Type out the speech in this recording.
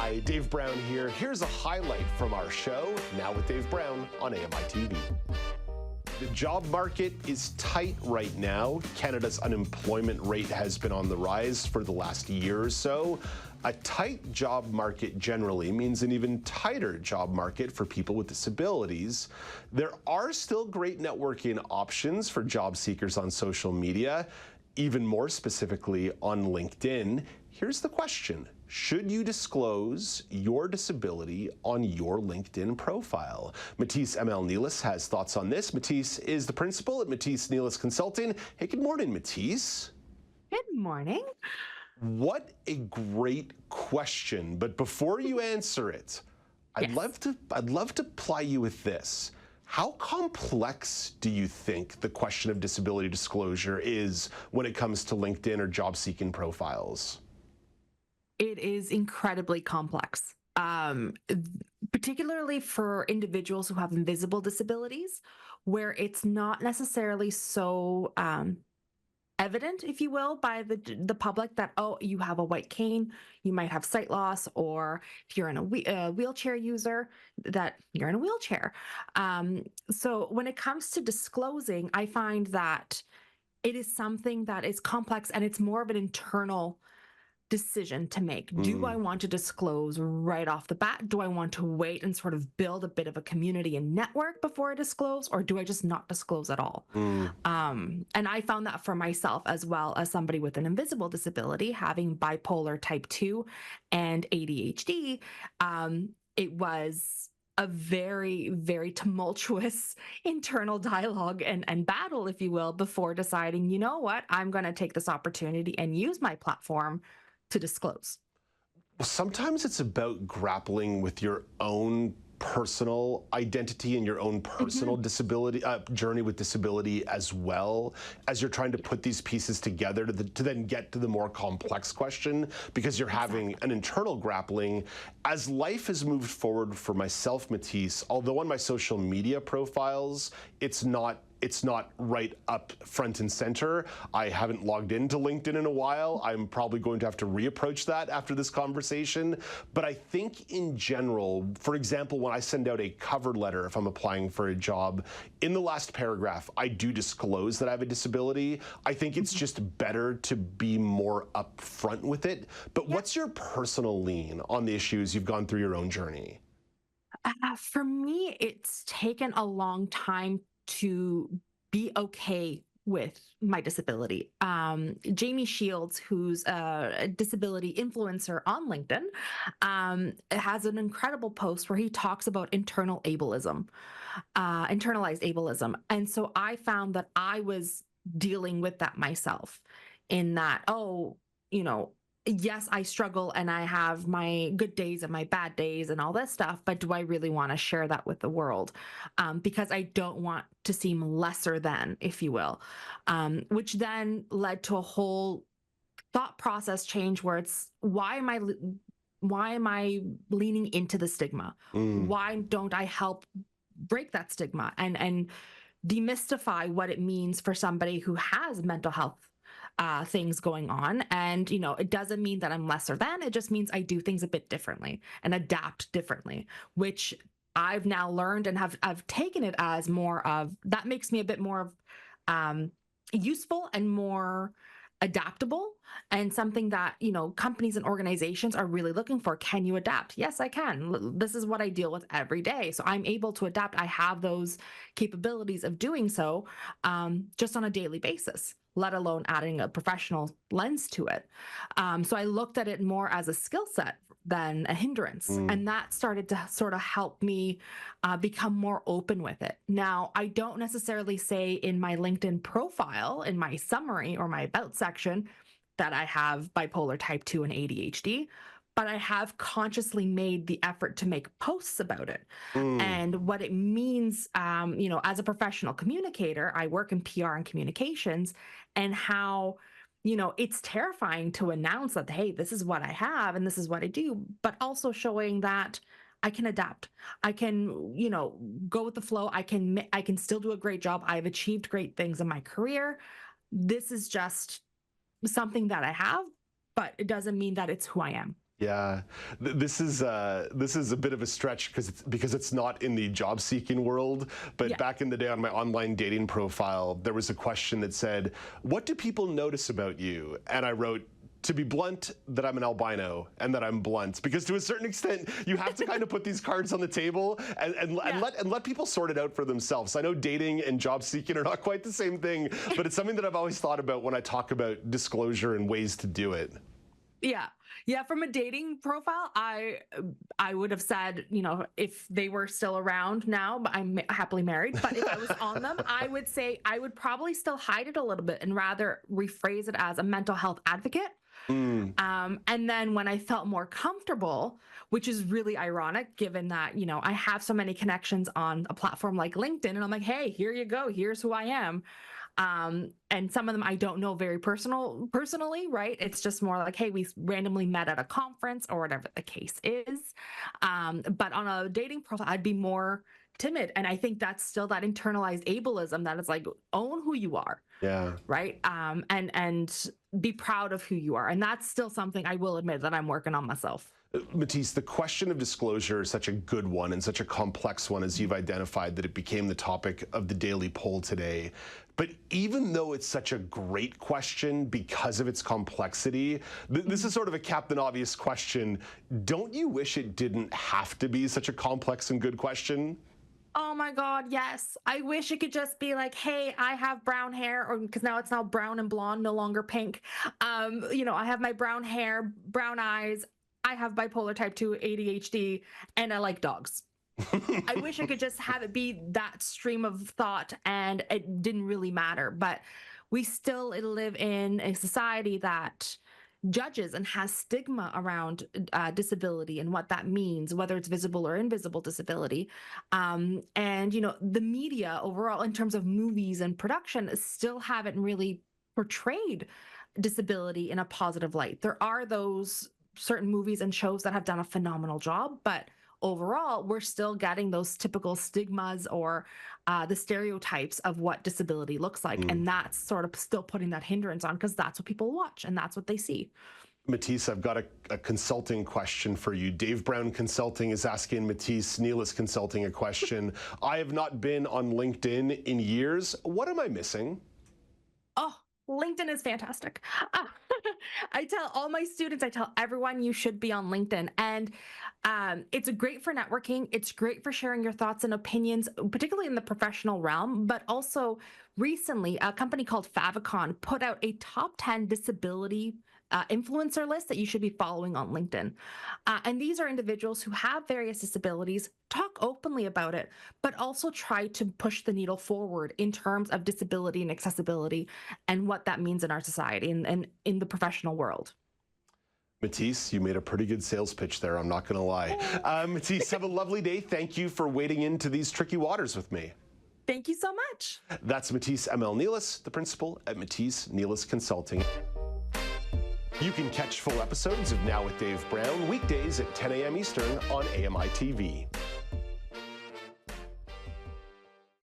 Hi, Dave Brown here. Here's a highlight from our show, Now with Dave Brown on AMI-TV. The job market is tight right now. Canada's unemployment rate has been on the rise for the last year or so. A tight job market generally means an even tighter job market for people with disabilities. There are still great networking options for job seekers on social media, even more specifically on LinkedIn. Here's the question. Should you disclose your disability on your LinkedIn profile? Matisse Hamel-Nelis has thoughts on this. Matisse is the principal at Matisse-Nelis Consulting. Hey, good morning, Matisse. Good morning. What a great question. But before you answer it, I'd love to ply you with this. How complex do you think the question of disability disclosure is when it comes to LinkedIn or job-seeking profiles? It is incredibly complex, particularly for individuals who have invisible disabilities, where it's not necessarily so evident, if you will, by the public that, oh, you have a white cane, you might have sight loss, or if you're in a wheelchair user, that you're in a wheelchair. So when it comes to disclosing, I find that it is something that is complex, and it's more of an internal decision to make. Do I want to disclose right off the bat? Do I want to wait and sort of build a bit of a community and network before I disclose, or do I just not disclose at all? And I found that for myself, as well as somebody with an invisible disability, having bipolar type 2 and ADHD, it was a very, very tumultuous internal dialogue and battle, if you will, before deciding, you know what, I'm going to take this opportunity and use my platform to disclose. Well, sometimes it's about grappling with your own personal identity and your own personal disability journey with disability, as well as you're trying to put these pieces together to then get to the more complex question, because you're having an internal grappling. As life has moved forward for myself, Matisse, although on my social media profiles it's not right up front and center. I haven't logged into LinkedIn in a while. I'm probably going to have to reapproach that after this conversation. But I think in general, for example, when I send out a cover letter, if I'm applying for a job, in the last paragraph, I do disclose that I have a disability. I think it's just better to be more upfront with it. But what's your personal lean on the issues you've gone through your own journey? For me, it's taken a long time to be okay with my disability. Jamie Shields, who's a disability influencer on LinkedIn, has an incredible post where he talks about internalized ableism. And so I found that I was dealing with that myself, in that, oh, you know, yes, I struggle and I have my good days and my bad days and all this stuff, but do I really want to share that with the world? Because I don't want to seem lesser than, if you will, which then led to a whole thought process change where it's, why am I leaning into the stigma? Why don't I help break that stigma and demystify what it means for somebody who has mental health things going on? And, you know, it doesn't mean that I'm lesser than, it just means I do things a bit differently and adapt differently, which I've now learned and I've taken it as more of, that makes me a bit more of useful and more adaptable, and something that, you know, companies and organizations are really looking for. Can you adapt? Yes, I can. This is what I deal with every day, so I'm able to adapt. I have those capabilities of doing so, just on a daily basis, let alone adding a professional lens to it. So I looked at it more as a skill set than a hindrance. And that started to sort of help me become more open with it. Now, I don't necessarily say in my LinkedIn profile, in my summary or my about section, that I have bipolar type 2 and ADHD, but I have consciously made the effort to make posts about it. And what it means, you know, as a professional communicator, I work in PR and communications, and how, you know, it's terrifying to announce that, hey, this is what I have and this is what I do, but also showing that I can adapt. I can, you know, go with the flow. I can still do a great job. I've achieved great things in my career. This is just something that I have, but it doesn't mean that it's who I am. Yeah, this is a bit of a stretch because it's not in the job seeking world. But Yeah. back in the day on my online dating profile, there was a question that said, "What do people notice about you?" And I wrote, to be blunt, that I'm an albino and that I'm blunt, because to a certain extent, you have to kind of put these cards on the table and let people sort it out for themselves. I know dating and job seeking are not quite the same thing, but it's something that I've always thought about when I talk about disclosure and ways to do it. Yeah. Yeah, from a dating profile, I would have said, if they were still around now, but I'm happily married, but if I was on them, I would say I would probably still hide it a little bit and rather rephrase it as a mental health advocate. And then when I felt more comfortable, which is really ironic given that, I have so many connections on a platform like LinkedIn, and I'm like, hey, here you go, here's who I am. And some of them I don't know very personally, right? It's just more like, hey, we randomly met at a conference or whatever the case is. But on a dating profile, I'd be more timid. And I think that's still that internalized ableism that is like, own who you are. Yeah. Right. And be proud of who you are. And that's still something I will admit that I'm working on myself. Matisse, the question of disclosure is such a good one and such a complex one, as you've identified, that it became the topic of the daily poll today. But even though it's such a great question because of its complexity, this is sort of a Captain Obvious question. Don't you wish it didn't have to be such a complex and good question? Oh my God, yes. I wish it could just be like, hey, I have brown hair, or because now it's now brown and blonde, no longer pink. I have my brown hair, brown eyes. I have bipolar type 2 ADHD, and I like dogs. I wish I could just have it be that stream of thought and it didn't really matter. But we still live in a society that judges and has stigma around disability and what that means, whether it's visible or invisible disability. The media overall, in terms of movies and production, still haven't really portrayed disability in a positive light. There are those certain movies and shows that have done a phenomenal job, but overall, we're still getting those typical stigmas or the stereotypes of what disability looks like. And that's sort of still putting that hindrance on because that's what people watch and that's what they see. Matisse, I've got a consulting question for you. Dave Brown Consulting is asking Matisse-Nelis Consulting a question. I have not been on LinkedIn in years. What am I missing? Oh, LinkedIn is fantastic. I tell all my students, I tell everyone you should be on LinkedIn. And it's great for networking. It's great for sharing your thoughts and opinions, particularly in the professional realm. But also recently, a company called Favicon put out a top 10 disability influencer list that you should be following on LinkedIn. And these are individuals who have various disabilities, talk openly about it, but also try to push the needle forward in terms of disability and accessibility and what that means in our society and in the professional world. Matisse, you made a pretty good sales pitch there, I'm not going to lie. Matisse, have a lovely day. Thank you for wading into these tricky waters with me. Thank you so much. That's Matisse Hamel-Nelis, the principal at Matisse-Nelis Consulting. You can catch full episodes of Now with Dave Brown weekdays at 10 a.m. Eastern on AMI TV.